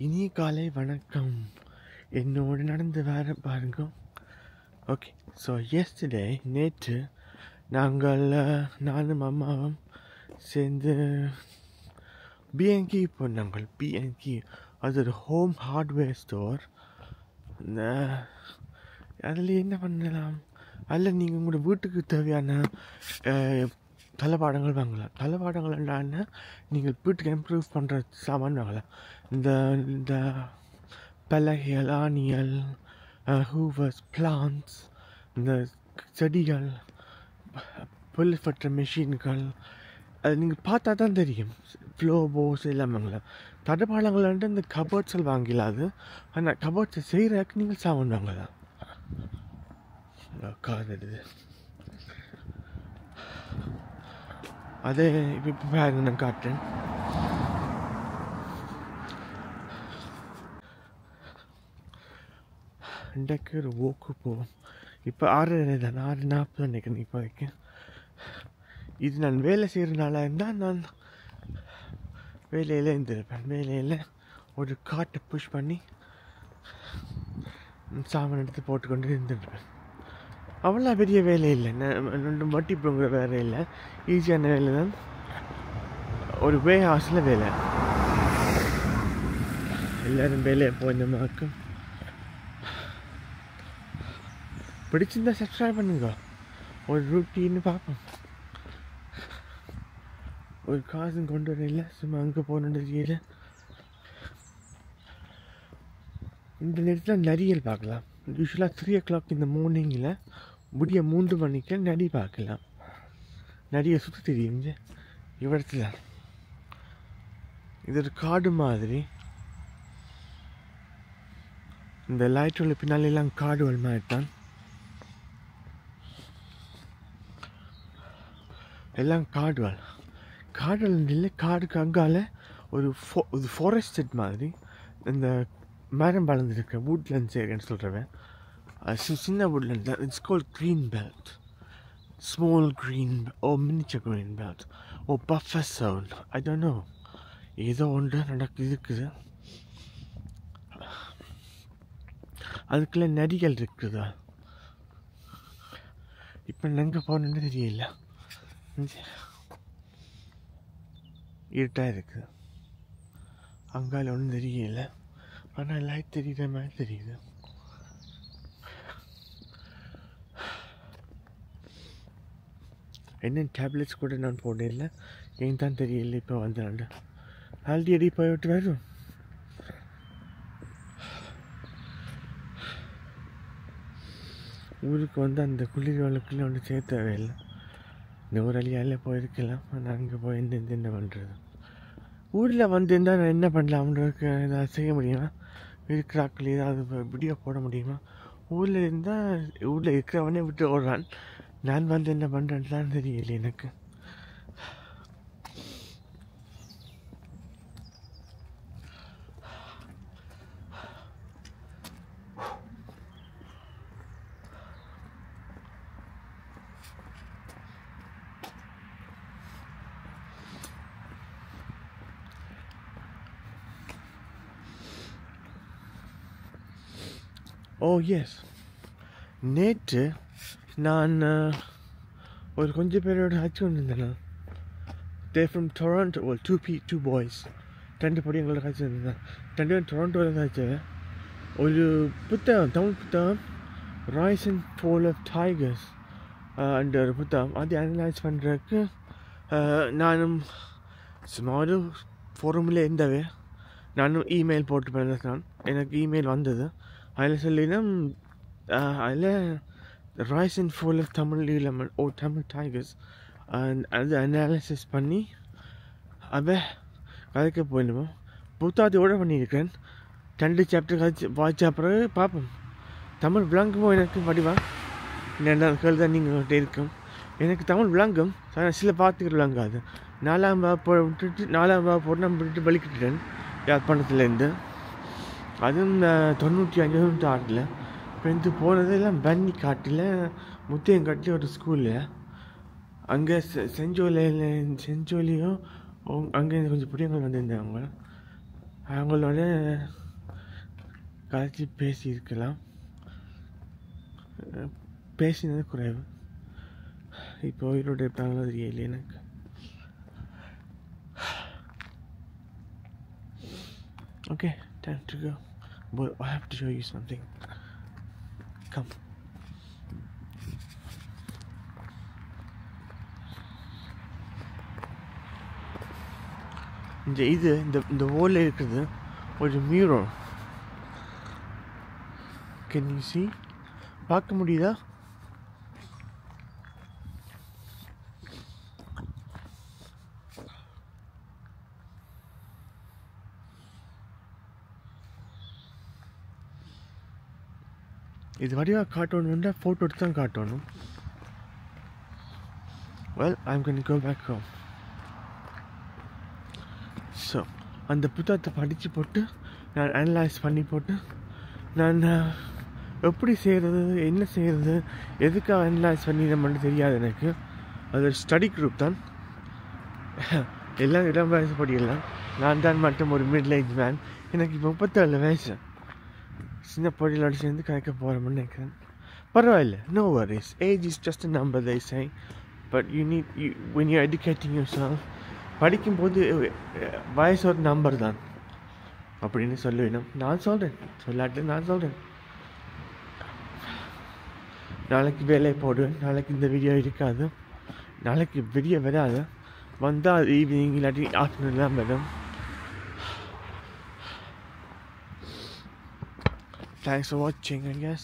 இனிய காலை வணக்கம். என்னோடு நடந்து வர பாருங்க. ஓகே, ஸோ நேற்று நானும் அம்மாவும் சேர்ந்து பிஎன்கி போனாங்கள். பிஎன்கி அது ஒரு ஹோம் ஹார்ட்வேர் ஸ்டோர். அதில் என்ன பண்ணலாம், அதில் நீங்கள் உங்களோட வீட்டுக்கு தேவையான தளபாடங்கள் வாங்கலாம். தளபாடங்கள் என்னன்னா, நீங்கள் வீட்டுக்கு இம்ப்ரூவ் பண்ணுற சாமான் வாங்கலாம். இந்த பலகைகள், ஆணிகள், ஹூவர்ஸ், பிளான்ஸ், இந்த செடிகள், புல்ஃபற்ற மெஷின்கள், அது நீங்கள் பார்த்தா தான் தெரியும். ஃப்ளோ போஸ் எல்லாம் வாங்கலாம். தளபாடங்கள்ன்ட்டு இந்த கபோர்ட்ஸில் வாங்கிலாது. ஆனால் கபோர்ட்ஸை செய்கிறதுக்கு நீங்கள் சாமான் வாங்கலாம். காது அதே இப்போ பாருங்க, நான் காட்டுறேன். இன்றைக்கு ஒரு ஓக்கு போவோம். இப்போ 6:30 தான், 6:40 நினைக்கிறேன் இப்போதைக்கு. இது நான் வேலை செய்கிறனால இருந்தால் நான் வேலையில் இருந்திருப்பேன். வேலையில் ஒரு காட்டை புஷ் பண்ணி சாமான் எடுத்து போட்டுக்கொண்டு இருந்துருப்பேன். அவ்வளோ பெரிய வேலை இல்லை, ரெண்டு மட்டி போங்கிற வேலை இல்லை. ஈஸியான வேலை தான். ஒரு வே ஹவுஸில் வேலை. எல்லோரும் வேலையை போயிருந்தமாக்கும். பிடிச்சிருந்தா சப்ஸ்கிரைப் பண்ணுங்க. ஒரு ரூட்டீன்னு பார்ப்போம். ஒரு காசும் கொண்டு வர இல்லை, சும்மா அங்கே போகணுன்றது. இந்த நேரத்தில் நரியல் பார்க்கலாம். யூஸ்வலாக 3 o'clock இந்த மார்னிங்கில் முடிய 3 மணிக்கு நரி பார்க்கலாம். நிறைய சுற்றி தெரியும் இவ்விடத்தில். இது ஒரு காடு மாதிரி. இந்த லைட்டோட பின்னாலெல்லாம் காடுகள் மாதிரி தான். எல்லாம் காடுகள் இல்லை. காடுக்கு அங்கால ஒரு ஃபாரஸ்ட் மாதிரி இந்த மரம் வளர்ந்துருக்கு. வுட்லண்ட்ஸ் ஏரியான்னு சொல்கிறவன். சின்ன வுட்லண்ட் தான். It's called green belt. Small green or miniature green belt or buffer zone. I don't know, ஏதோ ஒன்று இருக்குது. அதுக்குள்ளே நரிகள் இருக்குதா? இப்போ எங்கே போகணுன்னு தெரியல. இருட்டாக இருக்குது. அங்கால ஒன்றும் தெரியல. ஆனால் லைட் தெரியுற மாதிரி தெரியுது. என்ன டேப்லெட்ஸ் கூட நான் போடல. ஏன் தான் தெரியல. இப்போ வந்தாண்டு ஆல்ரெடி போய்விட்டு வரும். ஊருக்கு வந்து அந்த குளிர் வழக்குள்ள ஒன்று சேர்த்த தேவையில்லை. இந்த ஒரு அழியால் போயிருக்கலாம். ஆனால் அங்கே போய் என்ன பண்ணுறது? ஊரில் வந்திருந்தால் நான் என்ன பண்ணலாம்ன்றதுக்கு ஏதாவது செய்ய முடியுமா? இருக்கிறாக்கள் ஏதாவது வீடியோ போட முடியுமா? ஊரில் இருந்தால் ஊரில் இருக்கிறவனே விட்டு ஓடுறான். நான் வந்து என்ன பண்ணுறேன்னு தான் தெரியல எனக்கு. ஓ எஸ், நேற்று நான் ஒரு கொஞ்சம் பேரோட ஆச்சு வந்திருந்தேன். They from Toronto. Two boys, 2 படி எங்களோட காய்ச்சி வந்திருந்தேன். 2 பேரும் டொராண்டோவில் காய்ச்சி. ஒரு புத்தகம், தமிழ் புத்தகம், rise and fall of tigers and ஒரு புத்தகம். அதை அனலைஸ் பண்ணுறதுக்கு நானும் சும்மா ஒரு ஃபோரமில் இருந்தவே நானும் இமெயில் போட்டு பண்ணேன். எனக்கு இமெயில் வந்தது. அதில் சொல்லினா அதில் rise and fall of Tamil tigers அது அனாலிசிஸ் பண்ணி அதை கதைக்க போயிடுவோம். புத்தாத்தியோடு பண்ணியிருக்கேன். 2 சாப்டர் கழிச்சு வாய்ச்சா பிறகு பார்ப்போம். தமிழ் விளங்குமோ எனக்கு வடிவா என்ன கேள்தான் நீங்கள் இருக்கும். எனக்கு தமிழ் விளங்கும், சில பார்த்துக்கிட்டு விளங்காது. 4ஆம் வகுப்பு விட்டுட்டு 4ஆம் வகுப்பு போட்டு நான் விட்டுட்டு வலிக்கிட்டேன் யாழ்ப்பாணத்துலேருந்து. அதுவும் 95, 96 இப்போ இது போனதெல்லாம் பன்னி காட்டில் முத்தையங்காட்டில் ஒரு ஸ்கூலில். அங்கே செஞ்சோலியோ அங்கே கொஞ்சம் பிடிங்கள் வந்திருந்தாங்க. அவங்களோட கலைச்சி பேசியிருக்கலாம், பேசினது குறைவு. இப்போ உயிரோட இருப்பாங்களோ தெரியல எனக்கு. Okay, time to go. But I have to show you something. Come. இந்த wall இருக்குது ஒரு மியூரல். Can you see? பார்க்க முடியுதா? இது வடிவாக காட்டணுன்னா ஃபோட்டோ எடுத்து தான் காட்டணும். Well, I'm going to go back home. So அந்த புத்தகத்தை படித்து போட்டு நான் அனலைஸ் பண்ணி போட்டு நான் எப்படி செய்கிறது, என்ன செய்கிறது, எதுக்காக அனலைஸ் பண்ணி நம்மளுக்கு தெரியாது எனக்கு. அது ஒரு ஸ்டடி குரூப் தான். எல்லாம் இடம் வயசு படிக்கலாம். நான் தான் மட்டும் ஒரு மிடில் ஏஜ் மேன். எனக்கு இப்போ 37 வயசு. சின்ன பொடிகளோடு சேர்ந்து கதைக்க போகிறோம்னு நினைக்கிறேன். பரவாயில்ல, no worries. Age is just a number they say. But when you're educating yourself, படிக்கும்போது வயசு ஒரு நம்பர் தான் அப்படின்னு சொல்லுவேன். நான் சொல்கிறேன், சொல்லாட்டு நான் சொல்கிறேன். நாளைக்கு வேலையை போடுவேன். நாளைக்கு இந்த வீடியோ இருக்காது. நாளைக்கு வீடியோ வராது. வந்தால் ஈவினிங் இல்லாட்டி ஆஃப்டர்நூன் தான் வரும். Thanks for watching, I guess.